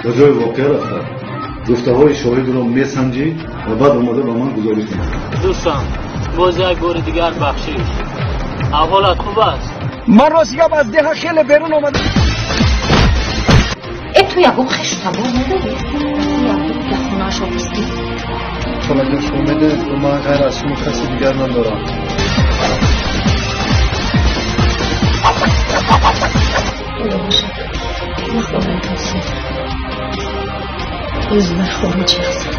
با جای واقعه رفته. گفته های شاهد رو میسنجی و بعد اومده با من گزارش میکنه. دوستان باز یک بار دیگر بخشش احوالت خوب است؟ من راستی از ده خیلی بیرون اومده. تو یکم خش تبار نداری؟ یکم در خونه ها بستی فلان شما میده و من غیر از شما کسی دیگر ندارم. خدا باشه من خواهم کنسید روز من خواهم چی هست